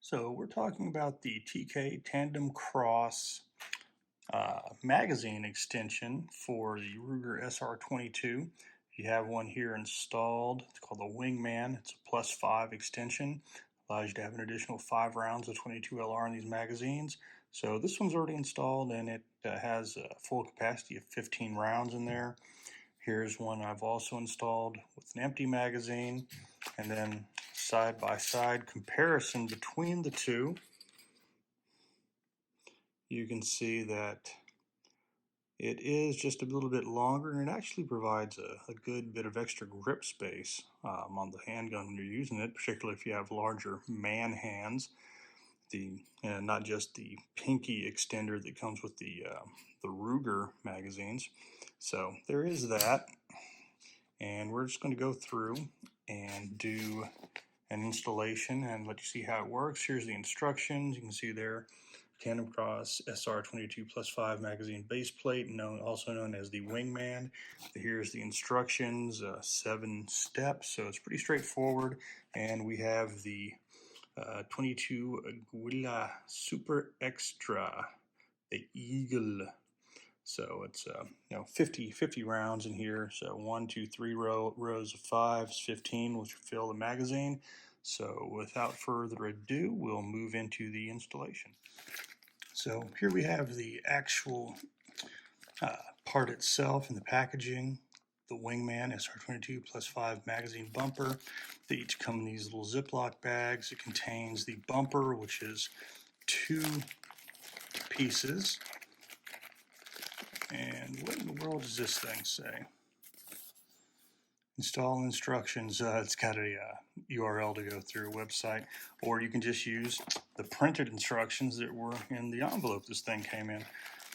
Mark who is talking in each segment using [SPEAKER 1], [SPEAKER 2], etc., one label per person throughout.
[SPEAKER 1] So we're talking about the TK TandemKross magazine extension for the Ruger SR22. You have one here installed. It's called the Wingman. It's a +5 extension. Allows you to have an additional 5 rounds of 22 LR in these magazines. So this one's already installed and it has a full capacity of 15 rounds in there. Here's one I've also installed with an empty magazine, and then side-by-side comparison between the two. You can see that it is just a little bit longer, and it actually provides a good bit of extra grip space on the handgun when you're using it, particularly if you have larger man hands. Not just the pinky extender that comes with the Ruger magazines. So there is that. And we're just going to go through and do an installation and let you see how it works. Here's the instructions. You can see there, TandemKross SR22 +5 magazine base plate, also known as the Wingman. Here's the instructions, 7 steps, so it's pretty straightforward. And we have the 22 Aguila Super Extra, the Eagle. So it's 50 rounds in here. So 1, 2, 3 rows of 5s, 15, which will fill the magazine. So without further ado, we'll move into the installation. So here we have the actual part itself and the packaging. The Wingman SR22 +5 magazine bumper. They each come in these little Ziploc bags. It contains the bumper, which is 2 pieces. And what in the world does this thing say? Install instructions. It's got a URL to go through, a website, or you can just use the printed instructions that were in the envelope this thing came in.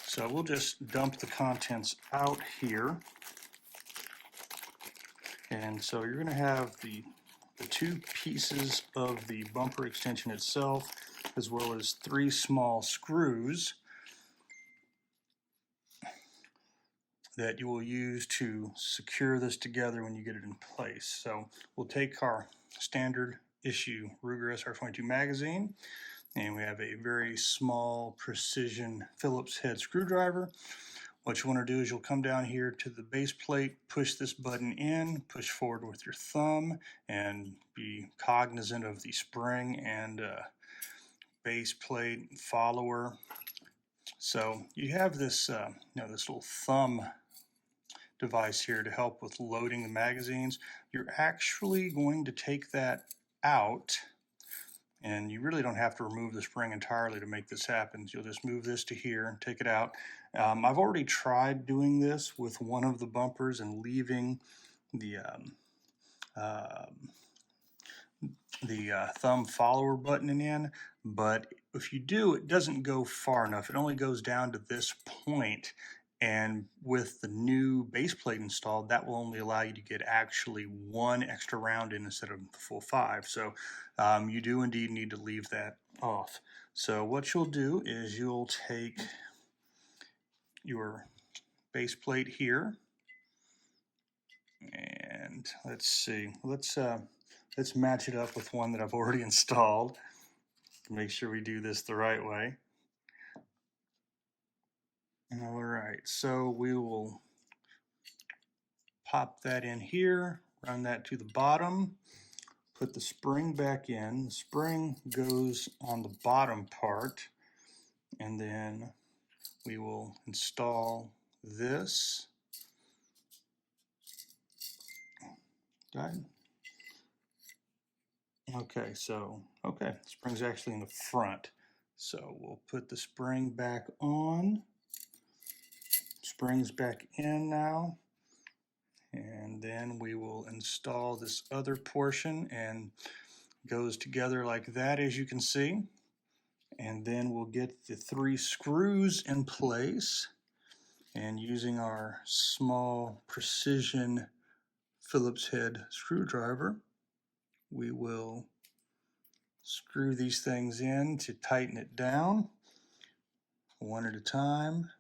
[SPEAKER 1] So we'll just dump the contents out here. And so you're going to have the 2 pieces of the bumper extension itself, as well as 3 small screws that you will use to secure this together when you get it in place. So we'll take our standard issue Ruger SR22 magazine, and we have a very small precision Phillips head screwdriver. What you want to do is you'll come down here to the base plate, push this button in, push forward with your thumb, and be cognizant of the spring and base plate follower. So you have this, this little thumb device here to help with loading the magazines. You're actually going to take that out, and you really don't have to remove the spring entirely to make this happen. You'll just move this to here and take it out. I've already tried doing this with one of the bumpers and leaving the thumb follower button in, but if you do, it doesn't go far enough. It only goes down to this point, and with the new base plate installed, that will only allow you to get actually 1 extra round in instead of the full 5. So you do indeed need to leave that off. So what you'll do is you'll take your base plate here, and let's see, let's match it up with one that I've already installed to make sure we do this the right way. All right, so we will pop that in here, run that to the bottom, put the spring back in. The spring goes on the bottom part, and then we will install this. Okay, so, spring's actually in the front. So we'll put the spring back on. Spring's back in now. And then we will install this other portion, and goes together like that, as you can see. And then we'll get the 3 screws in place, and using our small precision Phillips head screwdriver, we will screw these things in to tighten it down one at a time.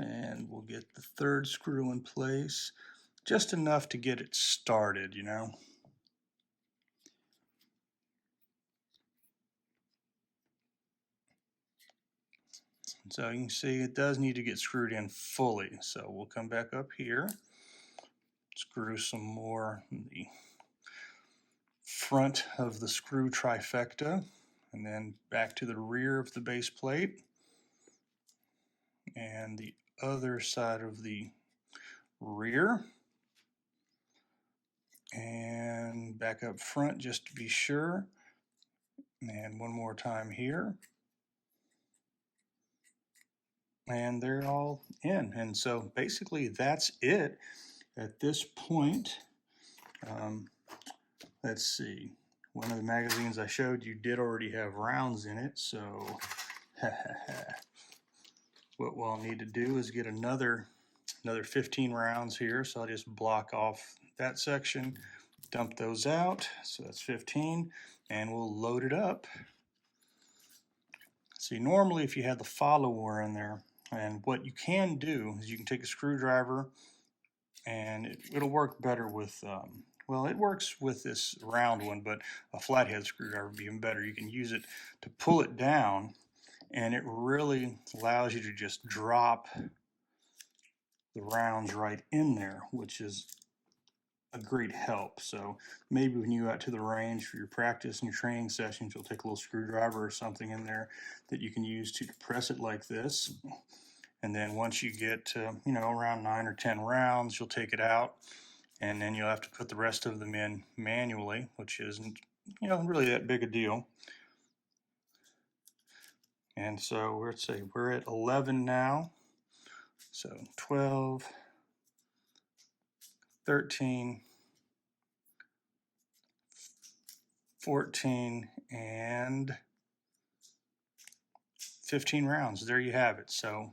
[SPEAKER 1] and we'll get the third screw in place, just enough to get it started, you know. So you can see it does need to get screwed in fully. So we'll come back up here, screw some more in the front of the screw trifecta, and then back to the rear of the base plate, and the other side of the rear, and back up front just to be sure, and one more time here. And they're all in. And so basically that's it at this point. Let's see, one of the magazines I showed you did already have rounds in it, so what we'll need to do is get another 15 rounds here. So I'll just block off that section, dump those out, so that's 15, and we'll load it up. See, normally if you had the follower in there, and what you can do is you can take a screwdriver, and it'll work better with, well, it works with this round one, but a flathead screwdriver would be even better. You can use it to pull it down, and it really allows you to just drop the rounds right in there, which is a great help. So maybe when you go out to the range for your practice and your training sessions, you'll take a little screwdriver or something in there that you can use to depress it like this. And then once you get to, you know, around 9 or 10 rounds, you'll take it out, and then you'll have to put the rest of them in manually, which isn't, you know, really that big a deal. And so let's say we're at 11 now. So 12, 13, 14, and 15 rounds. There you have it. So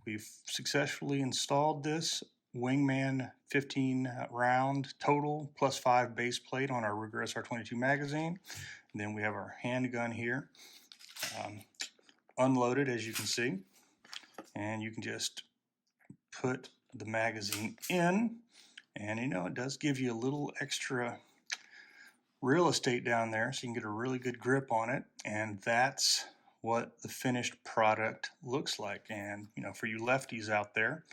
[SPEAKER 1] we've successfully installed this Wingman 15 round total +5 base plate on our Ruger SR22 magazine. And then we have our handgun here, unloaded, as you can see. And you can just put the magazine in, and you know, it does give you a little extra real estate down there, so you can get a really good grip on it. And that's what the finished product looks like. And you know, for you lefties out there,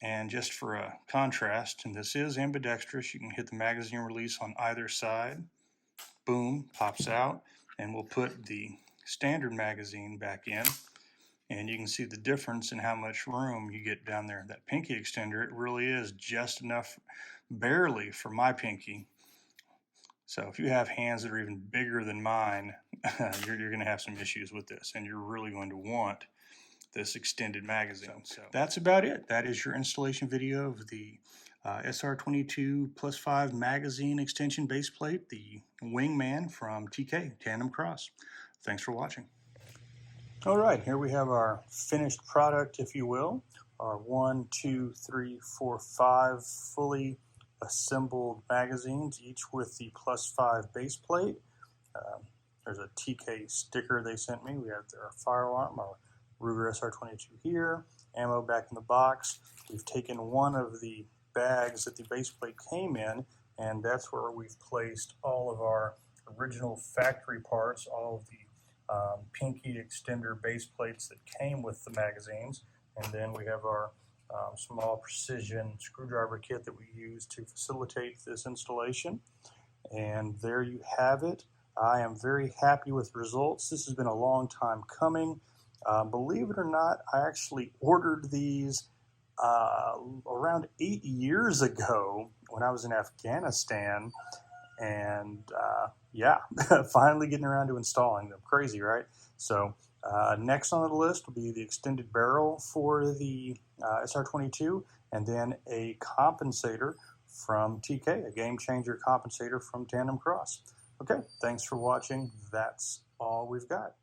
[SPEAKER 1] and just for a contrast, and this is ambidextrous, you can hit the magazine release on either side, boom, pops out, and we'll put the standard magazine back in, and you can see the difference in how much room you get down there. That pinky extender, it really is just enough, barely, for my pinky. So if you have hands that are even bigger than mine, you're going to have some issues with this, and you're really going to want this extended magazine. So that's about it. That is your installation video of the SR22 +5 magazine extension base plate, the Wingman from TK, TandemKross. Thanks for watching. All right, here we have our finished product, if you will. Our 1, 2, 3, 4, 5 fully assembled magazines, each with the +5 base plate. There's a TK sticker they sent me. We have their firearm, our Ruger SR22 here, ammo back in the box. We've taken one of the bags that the base plate came in, and that's where we've placed all of our original factory parts, all of the pinky extender base plates that came with the magazines. And then we have our small precision screwdriver kit that we use to facilitate this installation. And there you have it. I am very happy with the results. This has been a long time coming. Believe it or not, I actually ordered these around 8 years ago when I was in Afghanistan. And yeah, finally getting around to installing them. Crazy, right? So next on the list will be the extended barrel for the SR22, and then a compensator from TK, a game changer compensator from TandemKross. Okay, thanks for watching. That's all we've got.